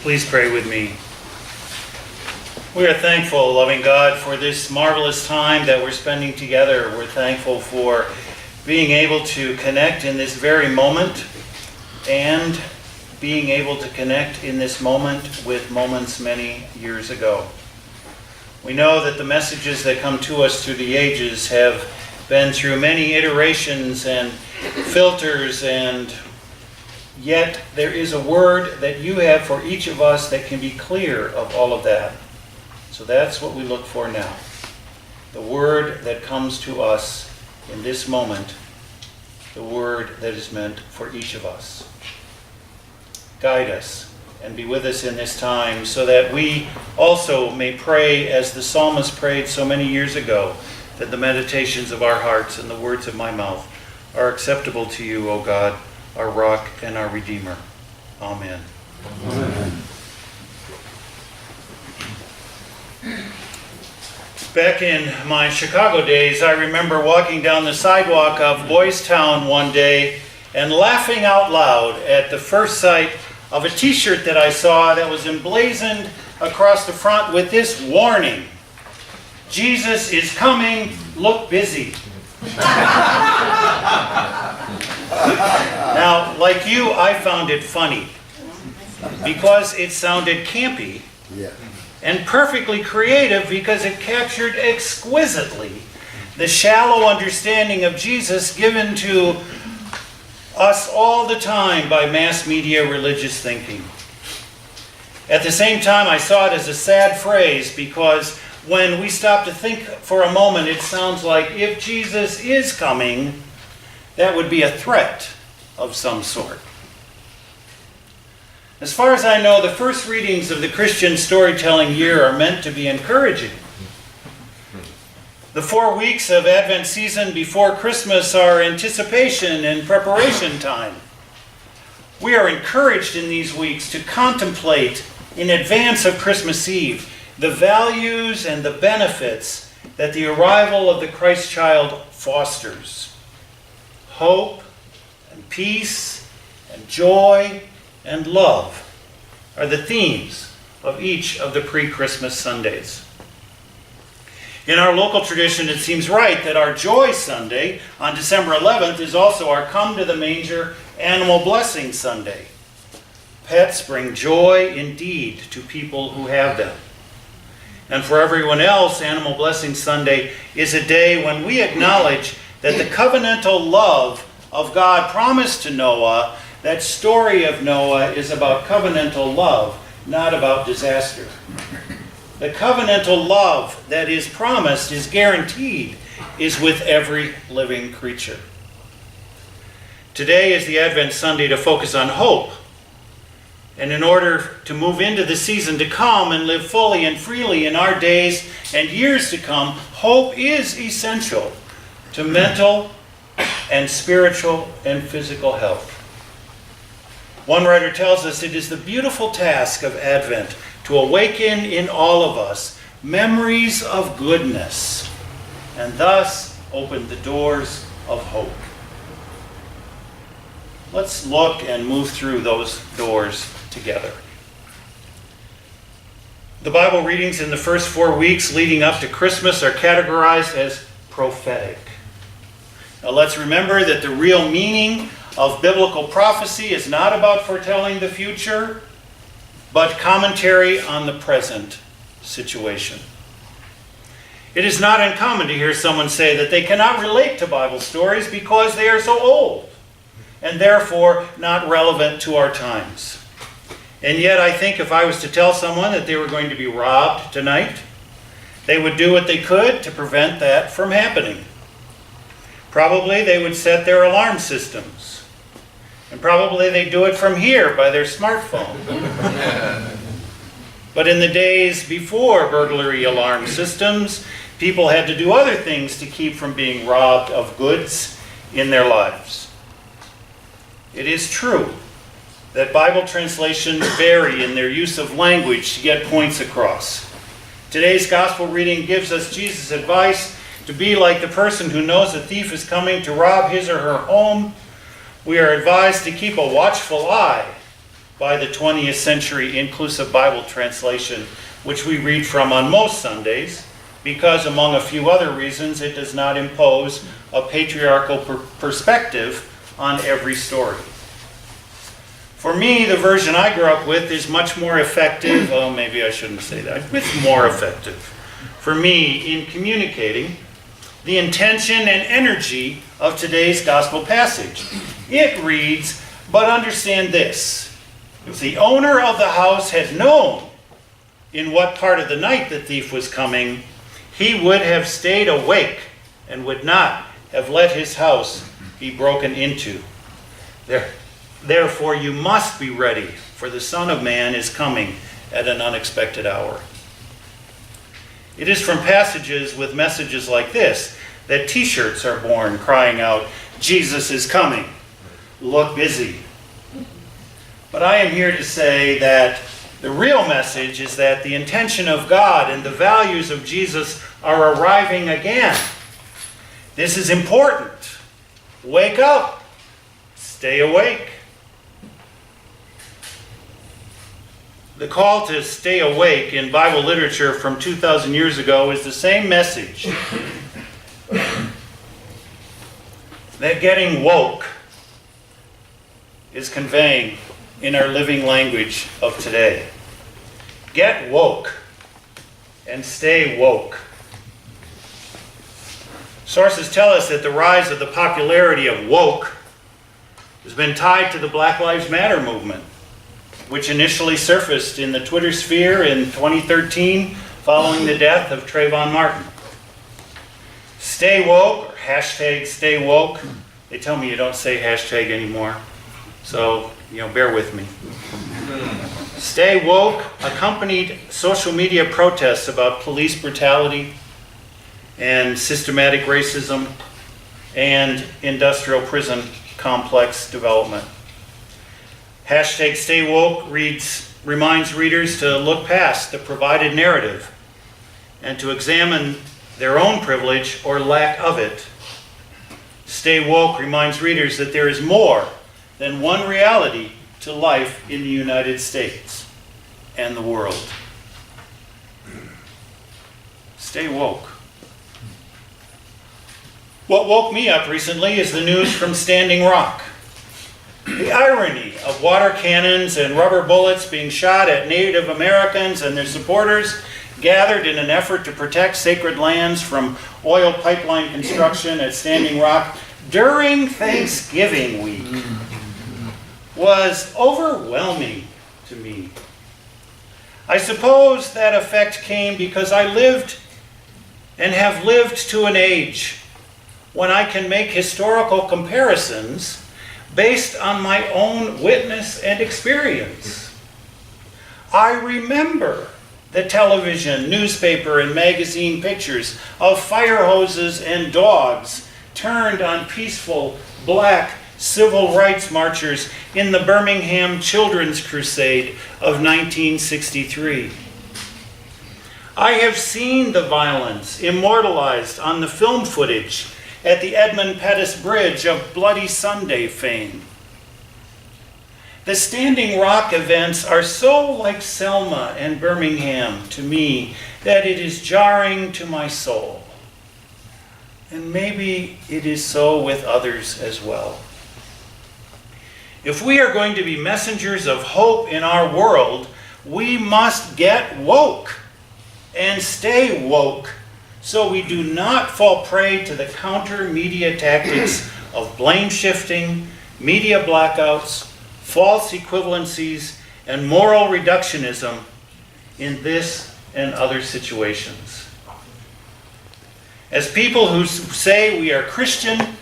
Please pray with me. We are thankful, loving God, for this marvelous time that we're spending together. We're thankful for being able to connect in this very moment and being able to connect in this moment with moments many years ago. We know that the messages that come to us through the ages have been through many iterations and filters, and yet there is a word that you have for each of us that can be clear of all of that. So that's what we look for now. The word that comes to us in this moment, the word that is meant for each of us. Guide us and be with us in this time so that we also may pray as the psalmist prayed so many years ago, that the meditations of our hearts and the words of my mouth are acceptable to you, O God, our rock and our redeemer. Amen. Amen. Back in my Chicago days, I remember walking down the sidewalk of Boys Town one day and laughing out loud at the first sight of a t-shirt that I saw that was emblazoned across the front with this warning: Jesus is coming, look busy. Now, like you, I found it funny because it sounded campy and perfectly creative because it captured exquisitely the shallow understanding of Jesus given to us all the time by mass media religious thinking. At the same time, I saw it as a sad phrase because when we stop to think for a moment, it sounds like if Jesus is coming, that would be a threat of some sort. As far as I know, the first readings of the Christian storytelling year are meant to be encouraging. The 4 weeks of Advent season before Christmas are anticipation and preparation time. We are encouraged in these weeks to contemplate in advance of Christmas Eve the values and the benefits that the arrival of the Christ child fosters. Hope and peace and joy and love are the themes of each of the pre-Christmas Sundays. In our local tradition, it seems right that our Joy Sunday on December 11th is also our Come to the Manger Animal Blessing Sunday. Pets bring joy indeed to people who have them. And for everyone else, Animal Blessing Sunday is a day when we acknowledge that the covenantal love of God promised to Noah, that story of Noah is about covenantal love, not about disaster. The covenantal love that is promised, is guaranteed, is with every living creature. Today is the Advent Sunday to focus on hope. And in order to move into the season to come and live fully and freely in our days and years to come, hope is essential to mental and spiritual and physical health. One writer tells us it is the beautiful task of Advent to awaken in all of us memories of goodness and thus open the doors of hope. Let's look and move through those doors together. The Bible readings in the first 4 weeks leading up to Christmas are categorized as prophetic. Now let's remember that the real meaning of biblical prophecy is not about foretelling the future, but commentary on the present situation. It is not uncommon to hear someone say that they cannot relate to Bible stories because they are so old and therefore not relevant to our times. And yet I think if I was to tell someone that they were going to be robbed tonight, they would do what they could to prevent that from happening. Probably they would set their alarm systems. And probably they do it from here by their smartphone. But in the days before burglary alarm systems, people had to do other things to keep from being robbed of goods in their lives. It is true that Bible translations vary in their use of language to get points across. Today's gospel reading gives us Jesus' advice to be like the person who knows a thief is coming to rob his or her home. We are advised to keep a watchful eye by the 20th Century Inclusive Bible Translation, which we read from on most Sundays, because among a few other reasons, it does not impose a patriarchal perspective on every story. For me, the version I grew up with is much more effective. Oh, maybe I shouldn't say that. It's more effective for me in communicating the intention and energy of today's gospel passage. It reads, "But understand this, if the owner of the house had known in what part of the night the thief was coming, he would have stayed awake and would not have let his house be broken into. Therefore you must be ready, for the Son of Man is coming at an unexpected hour." It is from passages with messages like this that t-shirts are born crying out, "Jesus is coming. Look busy." But I am here to say that the real message is that the intention of God and the values of Jesus are arriving again. This is important. Wake up. Stay awake. The call to stay awake in Bible literature from 2,000 years ago is the same message that getting woke is conveying in our living language of today. Get woke and stay woke. Sources tell us that the rise of the popularity of woke has been tied to the Black Lives Matter movement, which initially surfaced in the Twitter sphere in 2013 following the death of Trayvon Martin. Stay woke, or hashtag stay woke. They tell me you don't say hashtag anymore, so bear with me. Stay woke accompanied social media protests about police brutality and systematic racism and industrial prison complex development. Hashtag Stay Woke reminds readers to look past the provided narrative and to examine their own privilege or lack of it. Stay Woke reminds readers that there is more than one reality to life in the United States and the world. Stay woke. What woke me up recently is the news from Standing Rock. The irony of water cannons and rubber bullets being shot at Native Americans and their supporters gathered in an effort to protect sacred lands from oil pipeline construction at Standing Rock during Thanksgiving week was overwhelming to me. I suppose that effect came because I lived and have lived to an age when I can make historical comparisons based on my own witness and experience. I remember the television, newspaper, and magazine pictures of fire hoses and dogs turned on peaceful black civil rights marchers in the Birmingham Children's Crusade of 1963. I have seen the violence immortalized on the film footage at the Edmund Pettus Bridge of Bloody Sunday fame. The Standing Rock events are so like Selma and Birmingham to me that it is jarring to my soul. And maybe it is so with others as well. If we are going to be messengers of hope in our world, we must get woke and stay woke so we do not fall prey to the counter media tactics of blame shifting, media blackouts, false equivalencies, and moral reductionism in this and other situations. As people who say we are Christian,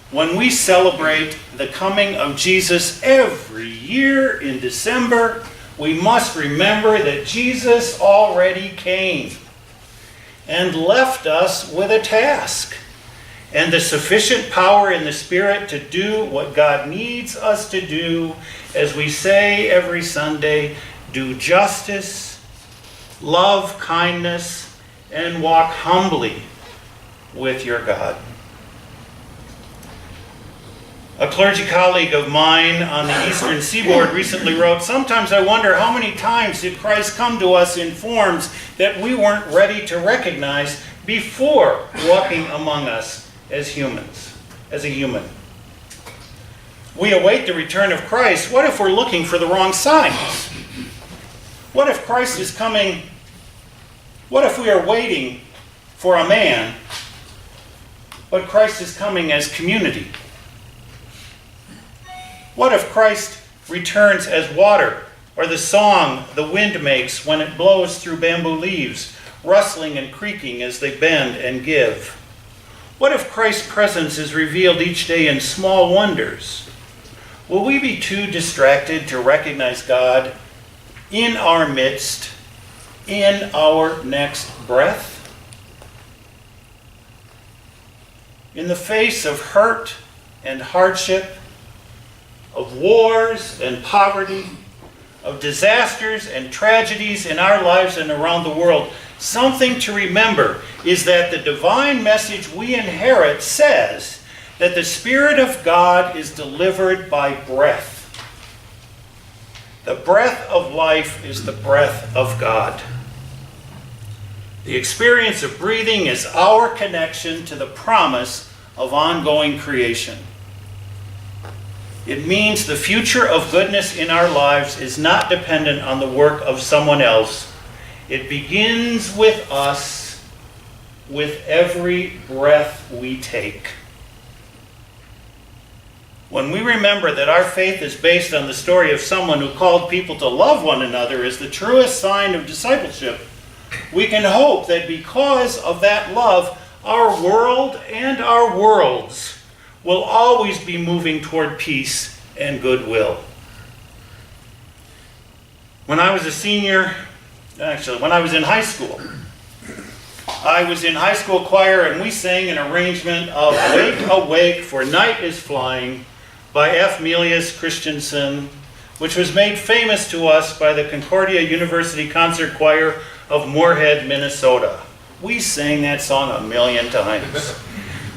when we celebrate the coming of Jesus every year in December, we must remember that Jesus already came and left us with a task and the sufficient power in the Spirit to do what God needs us to do, as we say every Sunday: do justice, love kindness, and walk humbly with your God. A clergy colleague of mine on the Eastern Seaboard recently wrote, "Sometimes I wonder how many times did Christ come to us in forms that we weren't ready to recognize before walking among us as humans, as a human. We await the return of Christ. What if we're looking for the wrong signs? What if Christ is coming? What if we are waiting for a man, but Christ is coming as community? What if Christ returns as water, or the song the wind makes when it blows through bamboo leaves, rustling and creaking as they bend and give? What if Christ's presence is revealed each day in small wonders? Will we be too distracted to recognize God in our midst, in our next breath? In the face of hurt and hardship, of wars and poverty, of disasters and tragedies in our lives and around the world, something to remember is that the divine message we inherit says that the Spirit of God is delivered by breath. The breath of life is the breath of God. The experience of breathing is our connection to the promise of ongoing creation. It means the future of goodness in our lives is not dependent on the work of someone else. It begins with us, with every breath we take. When we remember that our faith is based on the story of someone who called people to love one another as the truest sign of discipleship, we can hope that because of that love, our world and our worlds will always be moving toward peace and goodwill. When I was when I was in high school, I was in high school choir and we sang an arrangement of Wake Awake for Night is Flying by F. Melius Christensen, which was made famous to us by the Concordia University Concert Choir of Moorhead, Minnesota. We sang that song a million times.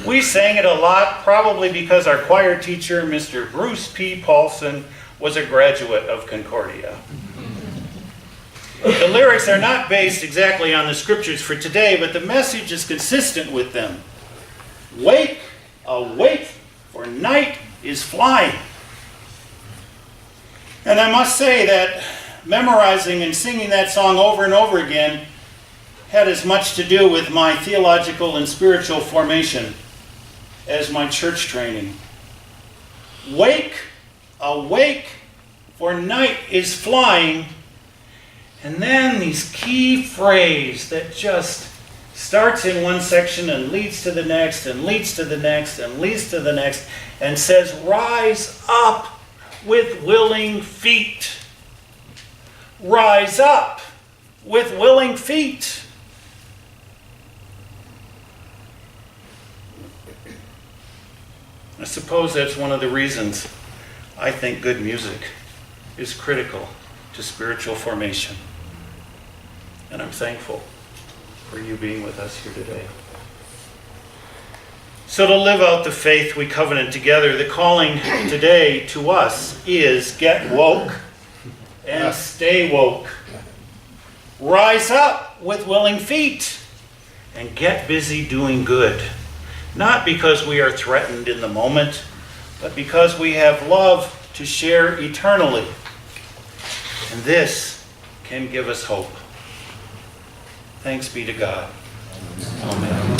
We sang it a lot, probably because our choir teacher, Mr. Bruce P. Paulson, was a graduate of Concordia. The lyrics are not based exactly on the scriptures for today, but the message is consistent with them. Wake, awake, for night is flying. And I must say that memorizing and singing that song over and over again had as much to do with my theological and spiritual formation as my church training. Wake, awake, for night is flying. And then these key phrase that just starts in one section and leads to the next and leads to the next and leads to the next and says, rise up with willing feet. Rise up with willing feet. I suppose that's one of the reasons I think good music is critical to spiritual formation. And I'm thankful for you being with us here today. So to live out the faith we covenant together, the calling today to us is get woke and stay woke. Rise up with willing feet and get busy doing good. Not because we are threatened in the moment, but because we have love to share eternally. And this can give us hope. Thanks be to God. Amen.